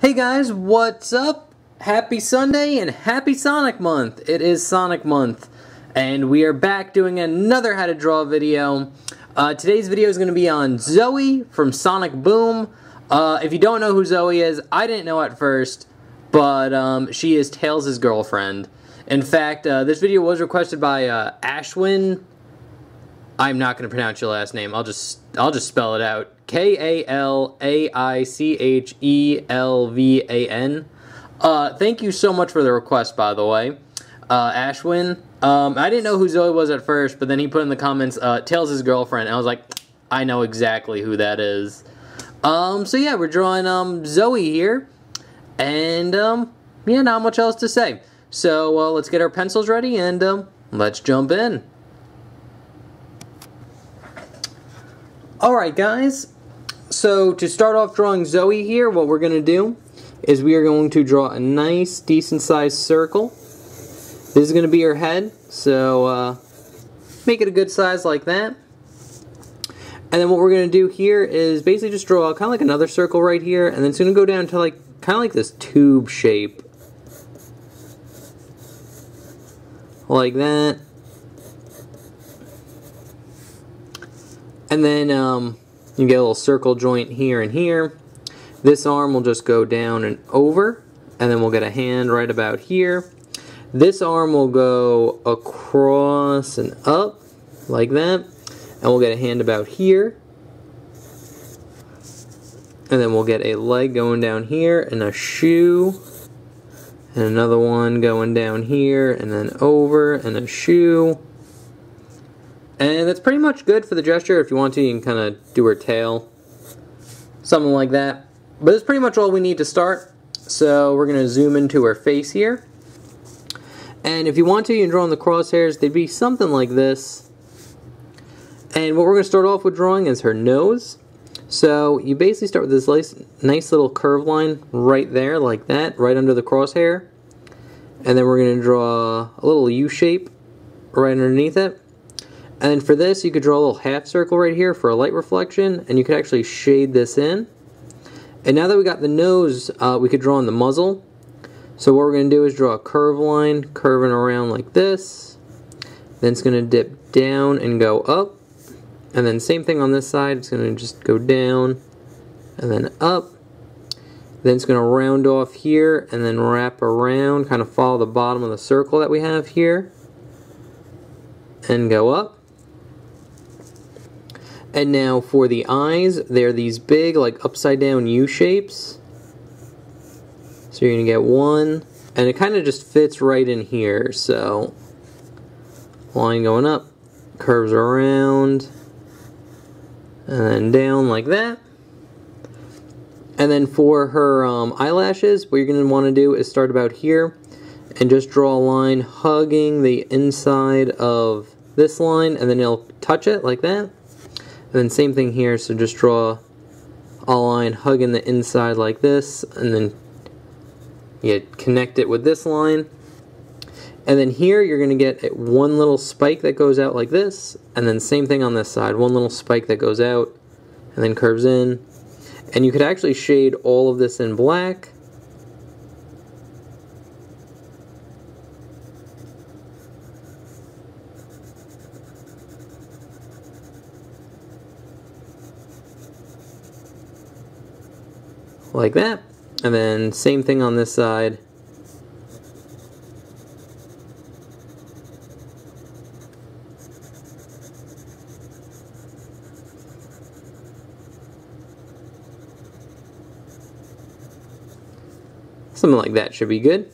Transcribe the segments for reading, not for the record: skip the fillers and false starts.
Hey guys, what's up? Happy Sunday and happy Sonic Month! It is Sonic Month, and we are back doing another How to Draw video. Today's video is going to be on Zooey from Sonic Boom. If you don't know who Zooey is, I didn't know at first, but she is Tails' girlfriend. In fact, this video was requested by Ashwin. I'm not going to pronounce your last name. I'll just spell it out. K-A-L-A-I-C-H-E-L-V-A-N. Thank you so much for the request, by the way, Ashwin. I didn't know who Zooey was at first, but then he put in the comments, Tails' girlfriend, and I was like, I know exactly who that is. So yeah, we're drawing Zooey here, and yeah, not much else to say. So let's get our pencils ready, and let's jump in. Alright guys, so to start off drawing Zooey here, what we're going to do is we are going to draw a nice, decent sized circle. This is going to be her head, so make it a good size like that. And then what we're going to do here is basically just draw kind of like another circle right here, and then it's going to go down to like kind of like this tube shape. Like that. And then you get a little circle joint here and here. This arm will just go down and over, and then we'll get a hand right about here. This arm will go across and up, like that, and we'll get a hand about here. And then we'll get a leg going down here, and a shoe, and another one going down here, and then over, and a shoe. And that's pretty much good for the gesture. If you want to, you can kind of do her tail. Something like that. But that's pretty much all we need to start. So we're going to zoom into her face here. And if you want to, you can draw on the crosshairs. They'd be something like this. And what we're going to start off with drawing is her nose. So you basically start with this nice little curved line right there, like that, right under the crosshair. And then we're going to draw a little U shape right underneath it. And then for this, you could draw a little half circle right here for a light reflection, and you could actually shade this in. And now that we got the nose, we could draw on the muzzle. So what we're going to do is draw a curved line, curving around like this. Then it's going to dip down and go up. And then same thing on this side, it's going to just go down and then up. Then it's going to round off here and then wrap around, kind of follow the bottom of the circle that we have here. And go up. And now for the eyes, they're these big, like upside down U shapes. So you're going to get one, and it kind of just fits right in here. So, line going up, curves around, and then down like that. And then for her eyelashes, what you're going to want to do is start about here, and just draw a line hugging the inside of this line, and then it'll touch it like that. And then same thing here, so just draw a line hugging the inside like this, and then you connect it with this line. And then here you're going to get one little spike that goes out like this, and then same thing on this side, one little spike that goes out and then curves in. And you could actually shade all of this in black. Like that, and then same thing on this side. Something like that should be good.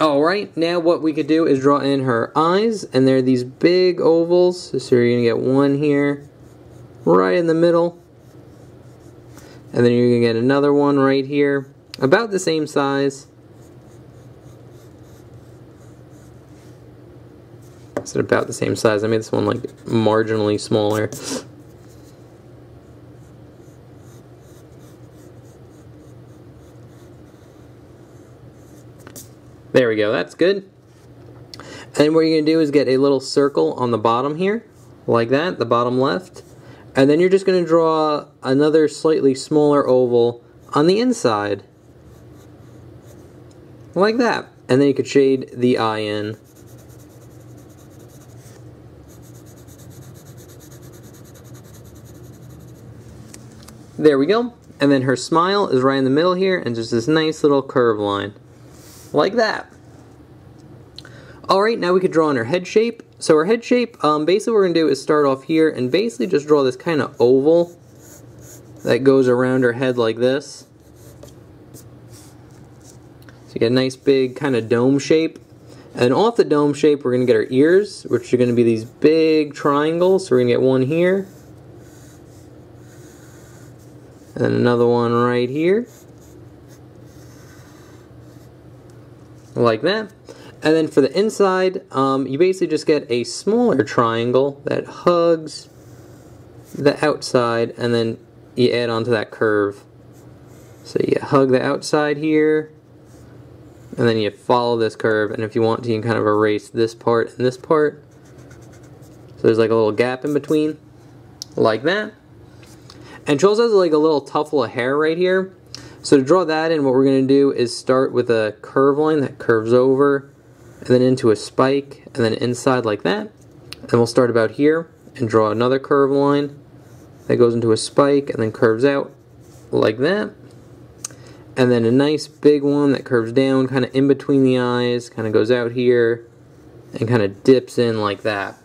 Alright, now what we could do is draw in her eyes, and they're these big ovals, so you're going to get one here, right in the middle. And then you're going to get another one right here, about the same size. It's about the same size. I made this one like marginally smaller. There we go, that's good. And what you're going to do is get a little circle on the bottom here, like that, the bottom left. And then you're just going to draw another slightly smaller oval on the inside. Like that. And then you could shade the eye in. There we go. And then her smile is right in the middle here, and just this nice little curve line. Like that. Alright, now we could draw on her head shape. So her head shape, basically what we're going to do is start off here and basically just draw this kind of oval that goes around her head like this. So you get a nice big kind of dome shape. And off the dome shape we're going to get her ears, which are going to be these big triangles. So we're going to get one here. And then another one right here. Like that. And then for the inside, you basically just get a smaller triangle that hugs the outside, and then you add onto that curve. So you hug the outside here, and then you follow this curve, and if you want to, you can kind of erase this part and this part. So there's like a little gap in between, like that. And she also has like a little tuffle of hair right here. So to draw that in, what we're going to do is start with a curve line that curves over, and then into a spike, and then inside like that. And we'll start about here, and draw another curve line that goes into a spike, and then curves out like that. And then a nice big one that curves down, kind of in between the eyes, kind of goes out here, and kind of dips in like that.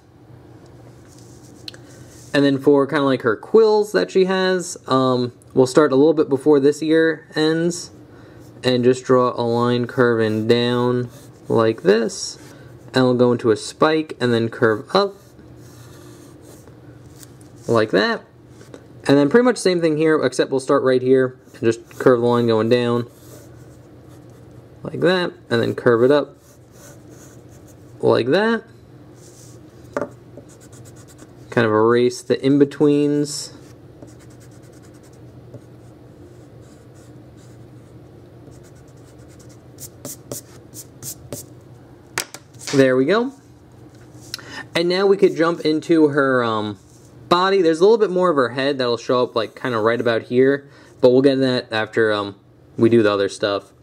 And then for kind of like her quills that she has, we'll start a little bit before this ear ends, and just draw a line curving down like this, and we'll go into a spike and then curve up like that. And then pretty much the same thing here, except we'll start right here and just curve the line going down like that, and then curve it up like that. Kind of erase the in-betweens. There we go. And now we could jump into her body. There's a little bit more of her head that'll show up like kind of right about here, but we'll get to that after we do the other stuff.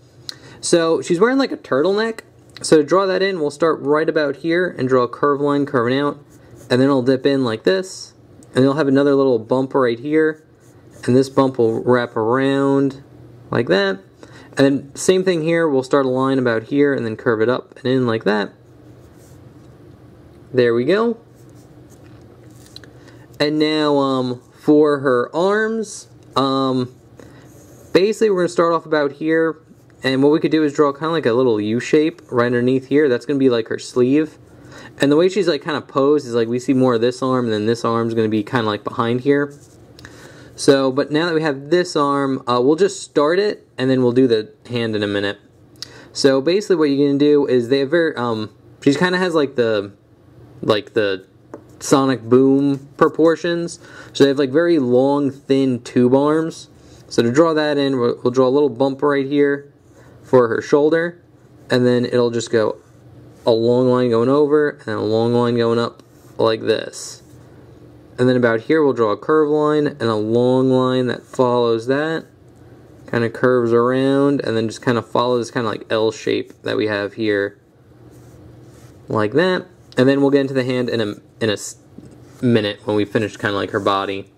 So she's wearing like a turtleneck. So to draw that in, we'll start right about here and draw a curved line curving out, and then it'll dip in like this, and you'll have another little bump right here, and this bump will wrap around like that. And then same thing here, we'll start a line about here and then curve it up and in like that. There we go. And now for her arms, basically we're going to start off about here, and what we could do is draw kind of like a little U shape right underneath here. That's going to be like her sleeve. And the way she's like kind of posed is like we see more of this arm, and then this arm is going to be kind of like behind here. So, but now that we have this arm, we'll just start it, and then we'll do the hand in a minute. So basically what you're going to do is they have very, she kind of has like the sonic boom proportions. So they have like very long, thin tube arms. So to draw that in, we'll draw a little bump right here for her shoulder, and then it'll just go a long line going over, and a long line going up like this. And then about here we'll draw a curved line and a long line that follows that, kind of curves around, and then just kind of follows kind of like L shape that we have here, like that. And then we'll get into the hand in a minute when we finish kind of like her body.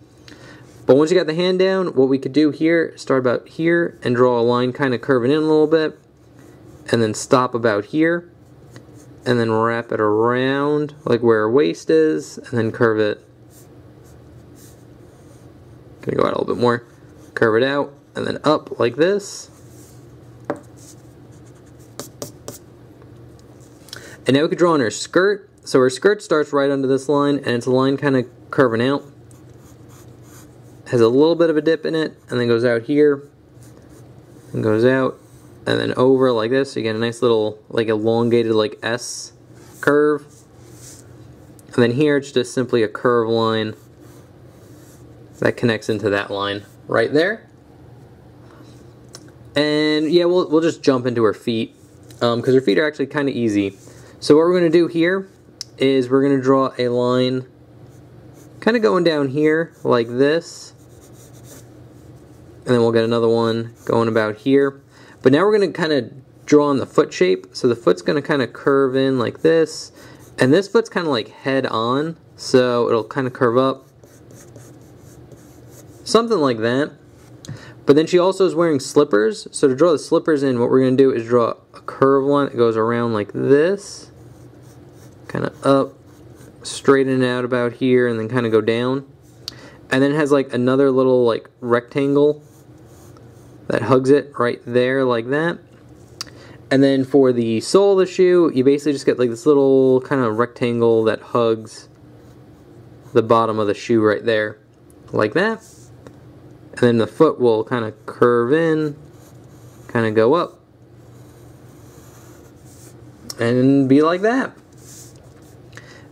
But once you got the hand down, what we could do here, start about here and draw a line kind of curving in a little bit, and then stop about here, and then wrap it around like where her waist is, and then curve it. Gonna go out a little bit more. Curve it out, and then up like this. And now we could draw on her skirt. So her skirt starts right under this line, and it's a line kind of curving out. Has a little bit of a dip in it, and then goes out here, and goes out, and then over like this. So you get a nice little, like elongated, like S curve. And then here it's just simply a curved line that connects into that line right there. And yeah, we'll just jump into her feet, because her feet are actually kind of easy. So what we're going to do here is we're going to draw a line kind of going down here like this, and then we'll get another one going about here. But now we're going to kind of draw on the foot shape. So the foot's going to kind of curve in like this, and this foot's kind of like head on, so it'll kind of curve up. Something like that. But then she also is wearing slippers, so to draw the slippers in, what we're going to do is draw a curved one that goes around like this, kind of up, straighten it out about here, and then kind of go down. And then it has like another little like rectangle that hugs it right there like that. And then for the sole of the shoe, you basically just get like this little kind of rectangle that hugs the bottom of the shoe right there, like that. And then the foot will kind of curve in, kind of go up, and be like that.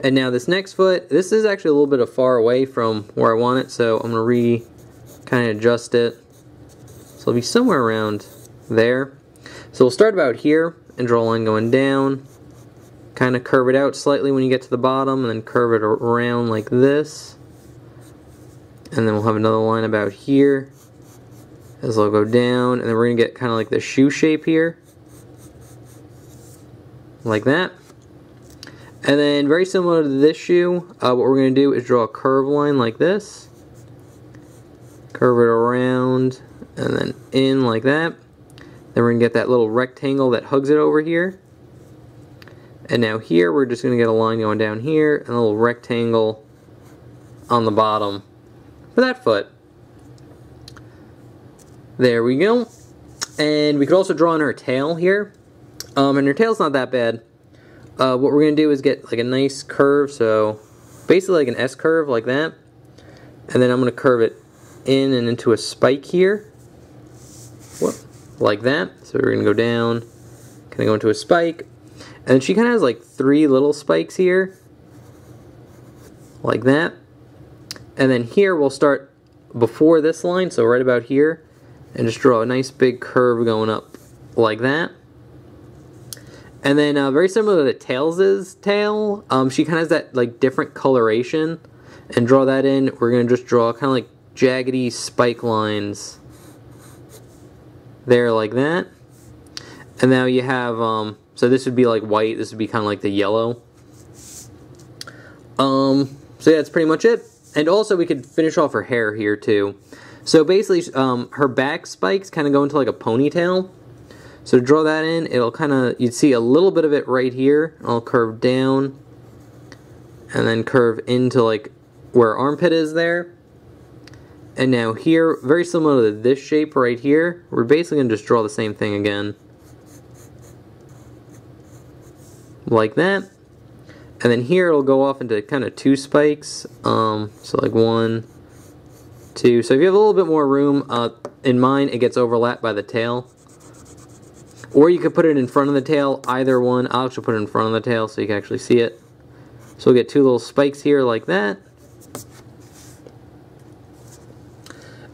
And now this next foot, this is actually a little bit far away from where I want it, so I'm going to kind of adjust it. So it'll be somewhere around there. So we'll start about here and draw a line going down, kind of curve it out slightly when you get to the bottom, and then curve it around like this. And then we'll have another line about here as it'll go down, and then we're going to get kind of like the shoe shape here, like that. And then very similar to this shoe, what we're going to do is draw a curved line like this, curve it around, and then in like that. Then we're going to get that little rectangle that hugs it over here. And now here we're just going to get a line going down here and a little rectangle on the bottom for that foot. There we go. And we could also draw on her tail here. And her tail's not that bad. What we're going to do is get like a nice curve, so basically like an S curve like that. And then I'm going to curve it in and into a spike here. Whoop. Like that. So we're going to go down, kind of go into a spike. And then she kind of has like 3 little spikes here, like that. And then here we'll start before this line, so right about here, and just draw a nice big curve going up like that. And then very similar to Tails' tail, she kind of has that like different coloration. And draw that in. We're going to just draw kind of like jaggedy spike lines there like that. And now you have, so this would be like white, this would be kind of like the yellow. So yeah, that's pretty much it. And also we could finish off her hair here too. So basically, her back spikes kind of go into like a ponytail. So to draw that in, it'll kind of, you'd see a little bit of it right here. I'll curve down, and then curve into like where her armpit is there. And now here, very similar to this shape right here, we're basically going to just draw the same thing again. Like that. And then here it'll go off into kind of 2 spikes. So like 1, 2. So if you have a little bit more room, in mine it gets overlapped by the tail. Or you could put it in front of the tail, either one. I'll actually put it in front of the tail so you can actually see it. So we'll get 2 little spikes here like that.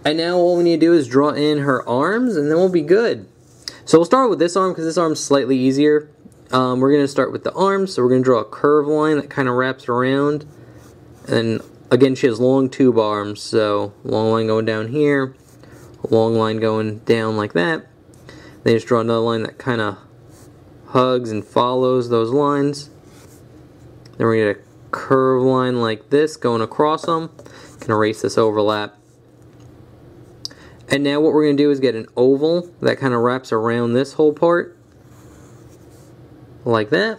And now all we need to do is draw in her arms, and then we'll be good. So we'll start with this arm because this arm's slightly easier. We're going to start with the arms, so we're going to draw a curved line that kind of wraps around. And again, she has long tube arms, so long line going down here, a long line going down like that. Then just draw another line that kind of hugs and follows those lines. Then we're going to get a curved line like this going across them. Can erase this overlap. And now what we're going to do is get an oval that kind of wraps around this whole part. Like that.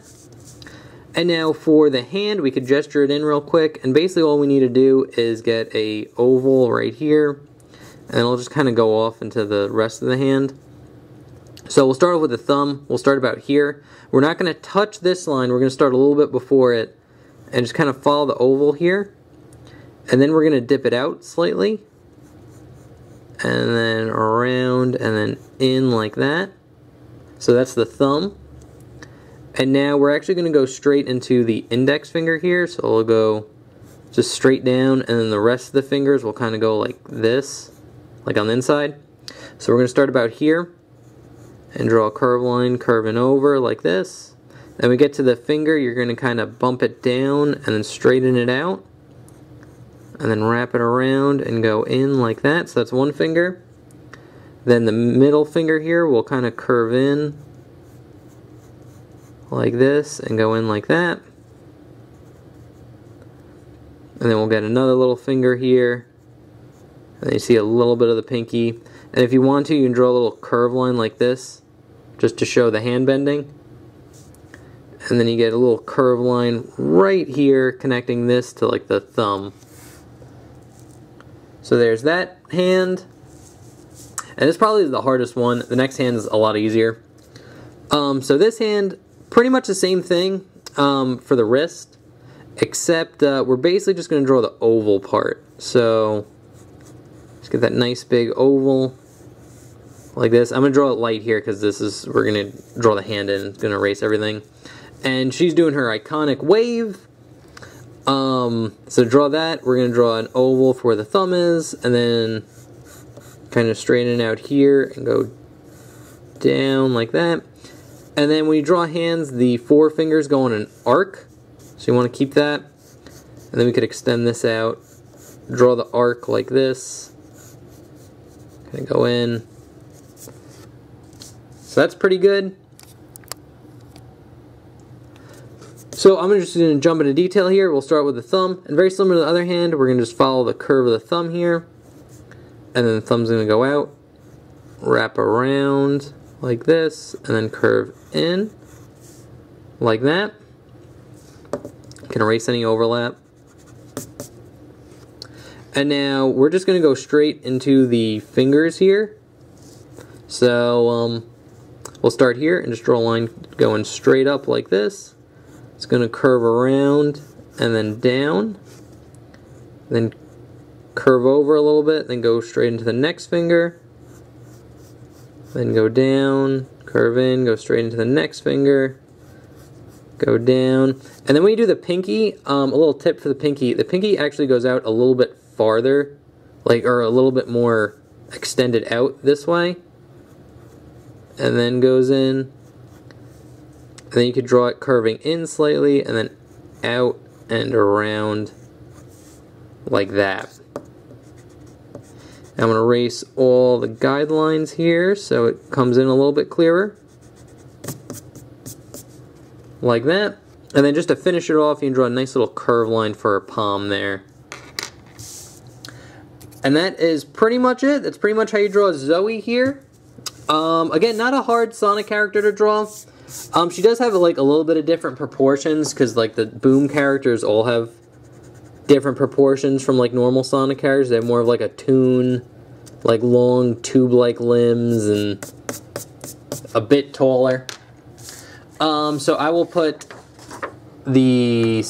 And now for the hand, we could gesture it in real quick. And basically all we need to do is get a oval right here. And it'll just kind of go off into the rest of the hand. So we'll start off with the thumb. We'll start about here. We're not going to touch this line. We're going to start a little bit before it. And just kind of follow the oval here. And then we're going to dip it out slightly. And then around and then in like that. So that's the thumb. And now we're actually going to go straight into the index finger here. So we'll go just straight down, and then the rest of the fingers will kind of go like this, like on the inside. So we're going to start about here and draw a curved line curving over like this. Then we get to the finger, you're going to kind of bump it down and then straighten it out. And then wrap it around and go in like that. So that's one finger. Then the middle finger here will kind of curve in like this and go in like that. And then we'll get another little finger here. And then you see a little bit of the pinky. And if you want to, you can draw a little curve line like this, just to show the hand bending. And then you get a little curve line right here connecting this to like the thumb. So there's that hand. And this probably is the hardest one. The next hand is a lot easier. So this hand, pretty much the same thing for the wrist, except we're basically just going to draw the oval part. So let's get that nice big oval like this. I'm going to draw it light here because we're going to draw the hand in. It's going to erase everything. And she's doing her iconic wave. So draw that. We're going to draw an oval for where the thumb is, and then kind of straighten it out here and go down like that. And then when you draw hands, the four fingers go on an arc. So you want to keep that. And then we could extend this out. Draw the arc like this. Kind of go in. So that's pretty good. So I'm just going to jump into detail here. We'll start with the thumb. And very similar to the other hand, we're going to just follow the curve of the thumb here. And then the thumb's going to go out, wrap around like this, and then curve in like that. You can erase any overlap. And now we're just going to go straight into the fingers here. So we'll start here and just draw a line going straight up like this. It's going to curve around and then down. Then curve over a little bit, then go straight into the next finger. Then go down, curve in, go straight into the next finger. Go down. And then when you do the pinky, a little tip for the pinky actually goes out a little bit farther, or a little bit more extended out this way. And then goes in. And then you could draw it curving in slightly, and then out and around like that. I'm going to erase all the guidelines here so it comes in a little bit clearer. Like that. And then just to finish it off, you can draw a nice little curve line for her palm there. And that is pretty much it. That's pretty much how you draw Zooey here. Again, not a hard Sonic character to draw. She does have like a little bit of different proportions because like the Boom characters all have different proportions from like normal Sonic characters. They have more of like a toon, like long tube-like limbs and a bit taller. So I will put the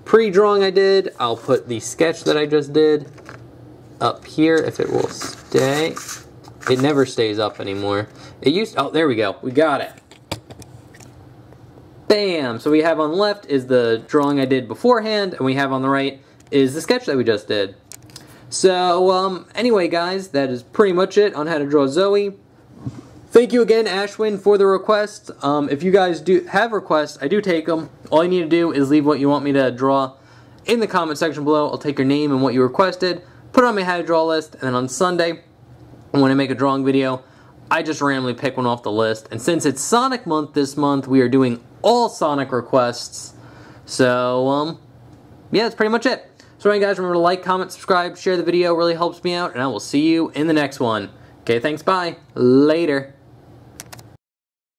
pre-drawing I did, I'll put the sketch that I just did up here if it will stay. It never stays up anymore. It used, oh there we go, we got it. Bam! So we have on the left is the drawing I did beforehand, and we have on the right is the sketch that we just did. So, anyway guys, that is pretty much it on how to draw Zooey. Thank you again, Ashwin, for the request. If you guys do have requests, I do take them. All you need to do is leave what you want me to draw in the comment section below. I'll take your name and what you requested, put it on my how to draw list, and then on Sunday, when I make a drawing video, I just randomly pick one off the list. And since it's Sonic Month this month, we are doing all Sonic requests. So, yeah, that's pretty much it. So anyway guys, remember to like, comment, subscribe, share the video, really helps me out, and I will see you in the next one. Okay, thanks, bye. Later.